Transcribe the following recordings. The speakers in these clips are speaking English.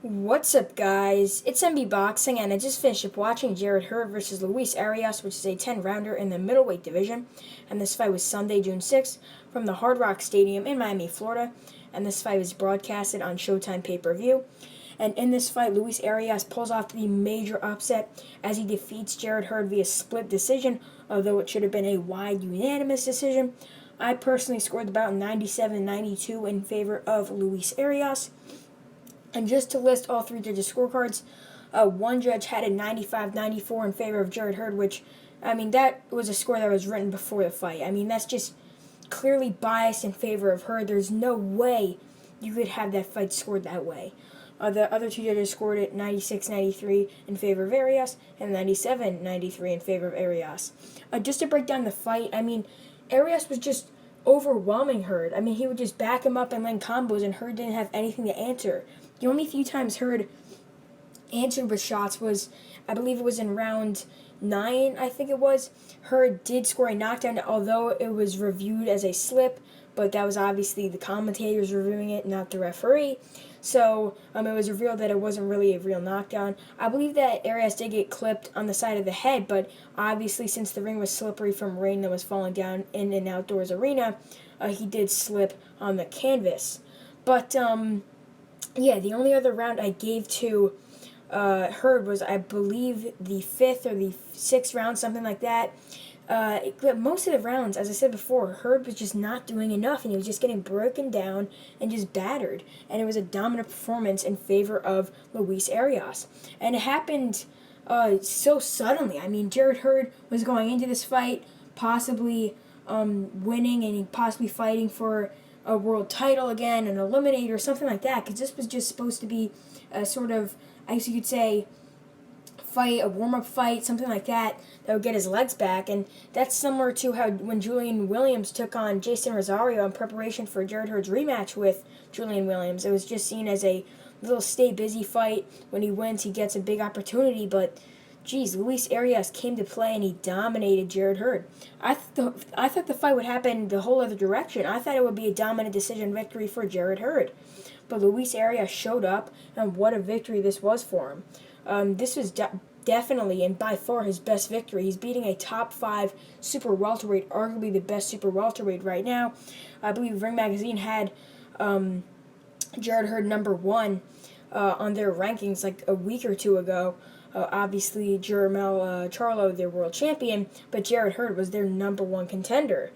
What's up, guys? It's MB Boxing, and I just finished up watching Jarett Hurd versus Luis Arias, which is a 10-rounder in the middleweight division. And this fight was Sunday, June 6th, from the Hard Rock Stadium in Miami, Florida. And this fight was broadcasted on Showtime pay-per-view. And in this fight, Luis Arias pulls off the major upset as he defeats Jarett Hurd via split decision, although it should have been a wide unanimous decision. I personally scored the bout 97-92 in favor of Luis Arias. And just to list all three judges' scorecards, one judge had a 95-94 in favor of Jarett Hurd, which, that was a score that was written before the fight. That's just clearly biased in favor of Hurd. There's no way you could have that fight scored that way. The other two judges scored it 96-93 in favor of Arias and 97-93 in favor of Arias. Just to break down the fight, Arias was just overwhelming Hurd. He would just back him up and land combos, and Hurd didn't have anything to answer. The only few times Hurd answered with shots was, I believe it was in round 9, I think it was. Hurd did score a knockdown, although it was reviewed as a slip, but that was obviously the commentators reviewing it, not the referee. So it was revealed that it wasn't really a real knockdown. I believe that Arias did get clipped on the side of the head, but obviously since the ring was slippery from rain that was falling down in an outdoors arena, he did slip on the canvas. But, the only other round I gave to Hurd was, I believe, the 5th or the 6th round, something like that. Most of the rounds, as I said before, Hurd was just not doing enough, and he was just getting broken down and just battered. And it was a dominant performance in favor of Luis Arias. And it happened so suddenly. Jarett Hurd was going into this fight possibly winning and possibly fighting for a world title again, an eliminator, something like that, because this was just supposed to be a sort of, I guess you could say, fight, a warm-up fight, something like that would get his legs back. And that's similar to how when Julian Williams took on Jason Rosario in preparation for Jarett Hurd's rematch with Julian Williams. It was just seen as a little stay-busy fight. When he wins, he gets a big opportunity, but Luis Arias came to play and he dominated Jarett Hurd. I thought the fight would happen the whole other direction. I thought it would be a dominant decision victory for Jarett Hurd. But Luis Arias showed up, and what a victory this was for him. This was definitely and by far his best victory. He's beating a top 5 super welterweight, arguably the best super welterweight right now. I believe Ring Magazine had Jarett Hurd number 1 on their rankings like a week or two ago. Obviously, Jermel Charlo, their world champion, but Jarett Hurd was their number 1 contender.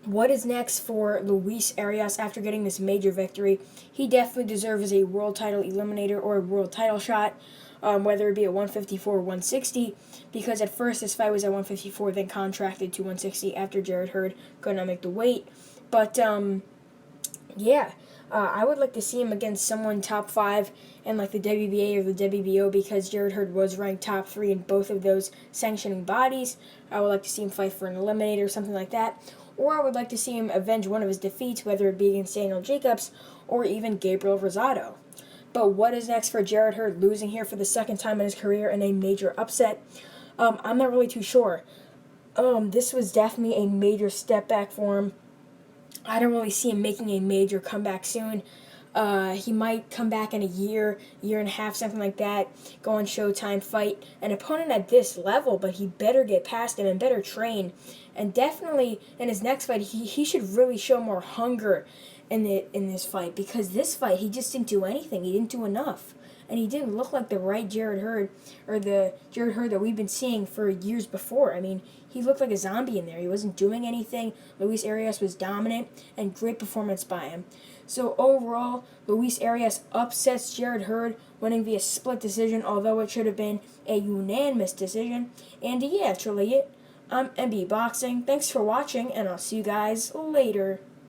What is next for Luis Arias after getting this major victory? He definitely deserves a world title eliminator or a world title shot, whether it be at 154 or 160, because at first this fight was at 154, then contracted to 160 after Jarett Hurd could not make the weight. But, I would like to see him against someone top 5 in like the WBA or the WBO, because Jarett Hurd was ranked top 3 in both of those sanctioning bodies. I would like to see him fight for an eliminator or something like that. Or I would like to see him avenge one of his defeats, whether it be against Daniel Jacobs or even Gabriel Rosado. But what is next for Jarett Hurd, losing here for the second time in his career in a major upset? I'm not really too sure. This was definitely a major step back for him. I don't really see him making a major comeback soon. He might come back in a year and a half, something like that, go on Showtime, fight an opponent at this level, but he better get past him and better train. And definitely in his next fight, he should really show more hunger in this fight, because this fight, he just didn't do anything. He didn't do enough. And he didn't look like the right Jarett Hurd, or the Jarett Hurd that we've been seeing for years before. He looked like a zombie in there. He wasn't doing anything. Luis Arias was dominant, and great performance by him. So overall, Luis Arias upsets Jarett Hurd, winning via split decision, although it should have been a unanimous decision. And that's really it. I'm MB Boxing. Thanks for watching, and I'll see you guys later.